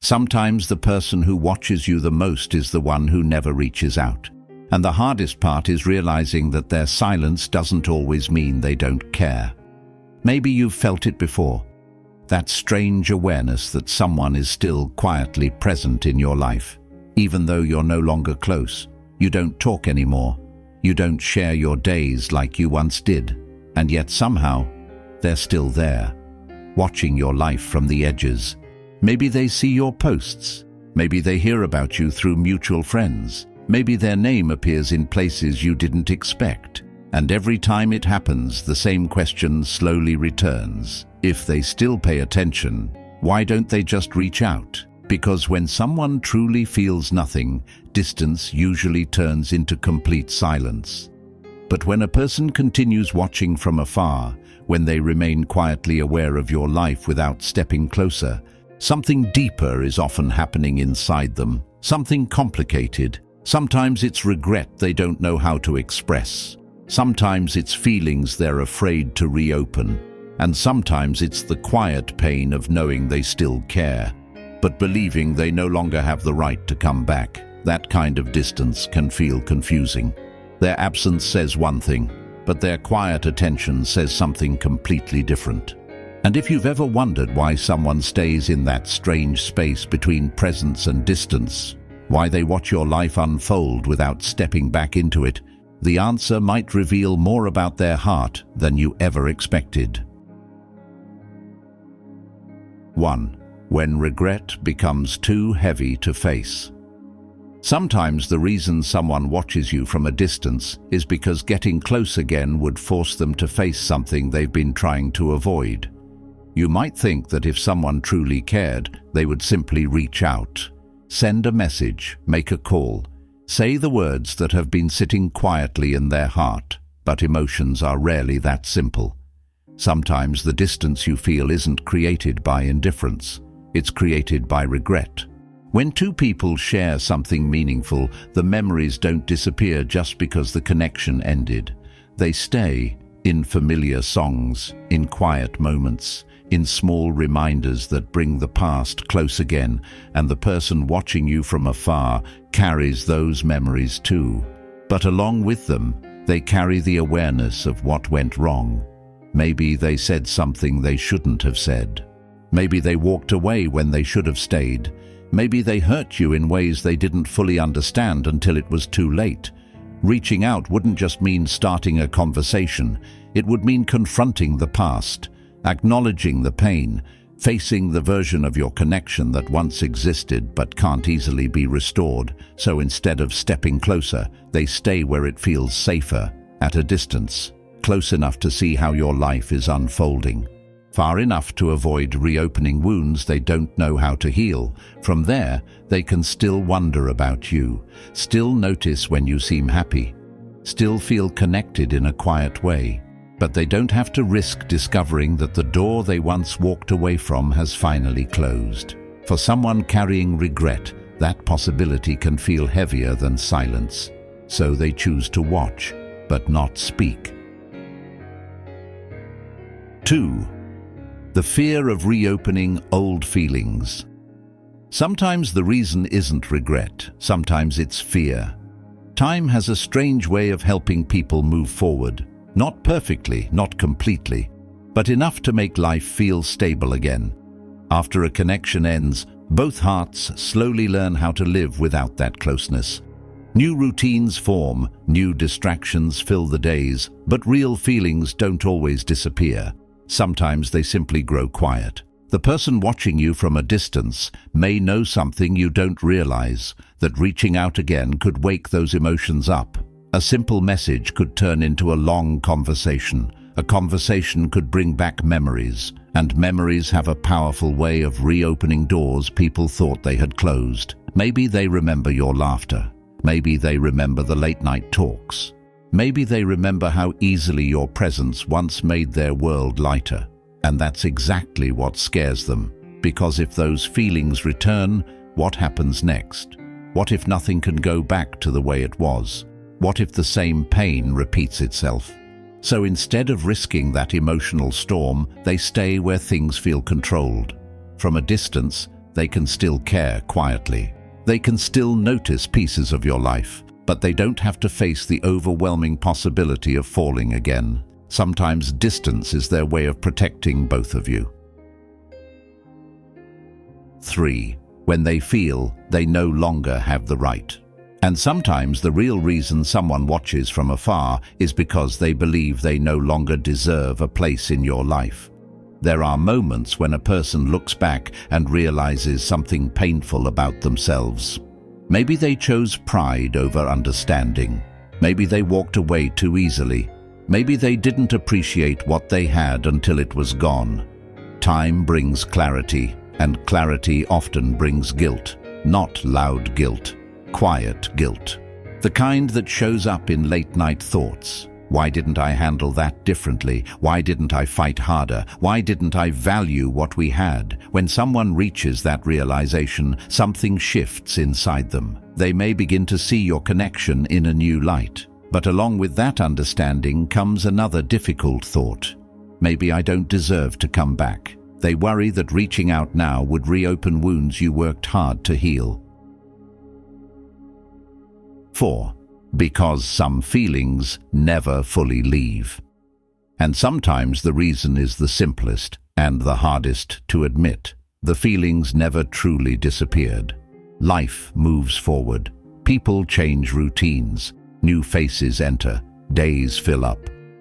Sometimes the person who watches you the most is the one who never reaches out. And the hardest part is realizing that their silence doesn't always mean they don't care. Maybe you've felt it before. That strange awareness that someone is still quietly present in your life. Even though you're no longer close, you don't talk anymore. You don't share your days like you once did. And yet somehow, they're still there, watching your life from the edges. Maybe they see your posts. Maybe they hear about you through mutual friends. Maybe their name appears in places you didn't expect. And every time it happens, the same question slowly returns. If they still pay attention, why don't they just reach out? Because when someone truly feels nothing, distance usually turns into complete silence. But when a person continues watching from afar, when they remain quietly aware of your life without stepping closer, something deeper is often happening inside them, something complicated. Sometimes it's regret they don't know how to express. Sometimes it's feelings they're afraid to reopen. And sometimes it's the quiet pain of knowing they still care, but believing they no longer have the right to come back. That kind of distance can feel confusing. Their absence says one thing, but their quiet attention says something completely different. And if you've ever wondered why someone stays in that strange space between presence and distance, why they watch your life unfold without stepping back into it, the answer might reveal more about their heart than you ever expected. 1. When regret becomes too heavy to face. Sometimes the reason someone watches you from a distance is because getting close again would force them to face something they've been trying to avoid. You might think that if someone truly cared, they would simply reach out, send a message, make a call, say the words that have been sitting quietly in their heart, but emotions are rarely that simple. Sometimes the distance you feel isn't created by indifference, it's created by regret. When two people share something meaningful, the memories don't disappear just because the connection ended. They stay in familiar songs, in quiet moments, in small reminders that bring the past close again, and the person watching you from afar carries those memories too. But along with them, they carry the awareness of what went wrong. Maybe they said something they shouldn't have said. Maybe they walked away when they should have stayed. Maybe they hurt you in ways they didn't fully understand until it was too late. Reaching out wouldn't just mean starting a conversation. It would mean confronting the past, acknowledging the pain, facing the version of your connection that once existed but can't easily be restored. So instead of stepping closer, they stay where it feels safer, at a distance, close enough to see how your life is unfolding, far enough to avoid reopening wounds they don't know how to heal. From there, they can still wonder about you, still notice when you seem happy, still feel connected in a quiet way. But they don't have to risk discovering that the door they once walked away from has finally closed. For someone carrying regret, that possibility can feel heavier than silence. So they choose to watch, but not speak. 2. The fear of reopening old feelings. Sometimes the reason isn't regret, sometimes it's fear. Time has a strange way of helping people move forward. Not perfectly, not completely, but enough to make life feel stable again. After a connection ends, both hearts slowly learn how to live without that closeness. New routines form, new distractions fill the days, but real feelings don't always disappear. Sometimes they simply grow quiet. The person watching you from a distance may know something you don't realize, that reaching out again could wake those emotions up. A simple message could turn into a long conversation. A conversation could bring back memories, and memories have a powerful way of reopening doors people thought they had closed. Maybe they remember your laughter. Maybe they remember the late-night talks. Maybe they remember how easily your presence once made their world lighter. And that's exactly what scares them, because if those feelings return, what happens next? What if nothing can go back to the way it was? What if the same pain repeats itself? So instead of risking that emotional storm, they stay where things feel controlled. From a distance, they can still care quietly. They can still notice pieces of your life, but they don't have to face the overwhelming possibility of falling again. Sometimes distance is their way of protecting both of you. 3. When they feel they no longer have the right. And sometimes the real reason someone watches from afar is because they believe they no longer deserve a place in your life. There are moments when a person looks back and realizes something painful about themselves. Maybe they chose pride over understanding. Maybe they walked away too easily. Maybe they didn't appreciate what they had until it was gone. Time brings clarity, and clarity often brings guilt. Not loud guilt, quiet guilt. The kind that shows up in late-night thoughts. Why didn't I handle that differently? Why didn't I fight harder? Why didn't I value what we had? When someone reaches that realization, something shifts inside them. They may begin to see your connection in a new light. But along with that understanding comes another difficult thought. Maybe I don't deserve to come back. They worry that reaching out now would reopen wounds you worked hard to heal. 4. Because some feelings never fully leave. And sometimes the reason is the simplest and the hardest to admit. The feelings never truly disappeared. Life moves forward. People change routines. New faces enter. Days fill up.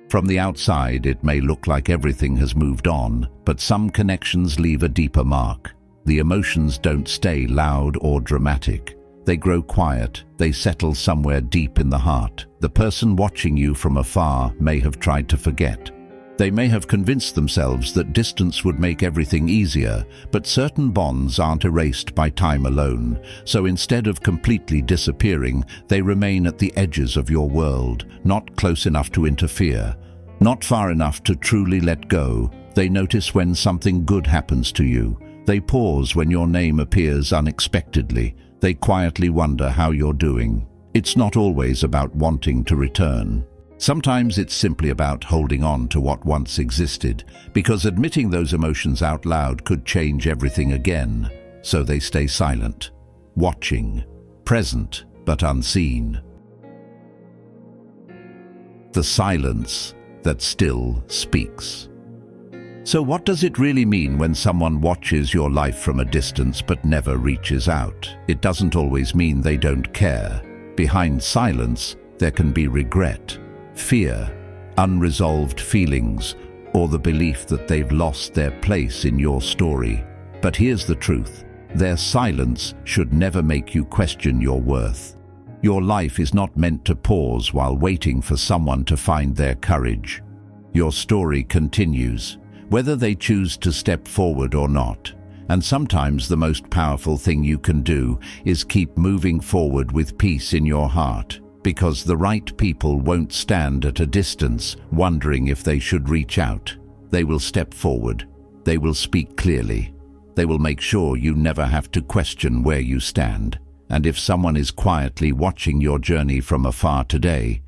From the outside, it may look like everything has moved on, but some connections leave a deeper mark. The emotions don't stay loud or dramatic. They grow quiet, they settle somewhere deep in the heart. The person watching you from afar may have tried to forget. They may have convinced themselves that distance would make everything easier, but certain bonds aren't erased by time alone. So instead of completely disappearing, they remain at the edges of your world, not close enough to interfere, not far enough to truly let go. They notice when something good happens to you. They pause when your name appears unexpectedly. They quietly wonder how you're doing. It's not always about wanting to return. Sometimes it's simply about holding on to what once existed, because admitting those emotions out loud could change everything again. So they stay silent, watching, present but unseen. The silence that still speaks. So what does it really mean when someone watches your life from a distance but never reaches out? It doesn't always mean they don't care. Behind silence, there can be regret, fear, unresolved feelings, or the belief that they've lost their place in your story. But here's the truth. Their silence should never make you question your worth. Your life is not meant to pause while waiting for someone to find their courage. Your story continues, whether they choose to step forward or not. And sometimes the most powerful thing you can do is keep moving forward with peace in your heart, because the right people won't stand at a distance wondering if they should reach out. They will step forward. They will speak clearly. They will make sure you never have to question where you stand. And if someone is quietly watching your journey from afar today,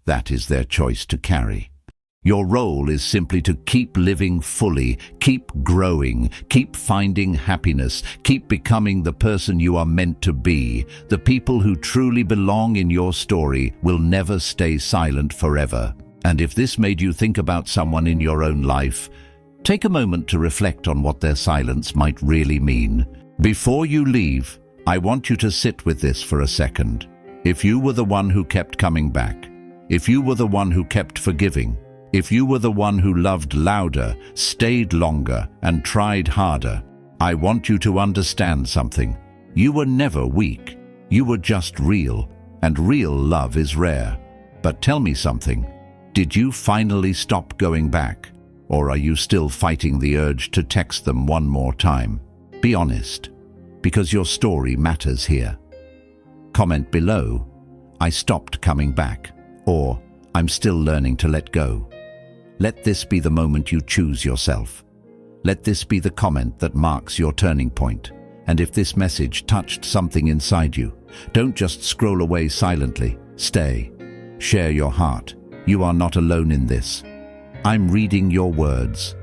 that is their choice to carry. Your role is simply to keep living fully, keep growing, keep finding happiness, keep becoming the person you are meant to be. The people who truly belong in your story will never stay silent forever. And if this made you think about someone in your own life, take a moment to reflect on what their silence might really mean. Before you leave, I want you to sit with this for a second. If you were the one who kept coming back, if you were the one who kept forgiving, if you were the one who loved louder, stayed longer, and tried harder, I want you to understand something. You were never weak. You were just real, and real love is rare. But tell me something. Did you finally stop going back? Or are you still fighting the urge to text them one more time? Be honest, because your story matters here. Comment below, I stopped coming back, or I'm still learning to let go. Let this be the moment you choose yourself. Let this be the comment that marks your turning point. And if this message touched something inside you, don't just scroll away silently. Stay. Share your heart. You are not alone in this. I'm reading your words.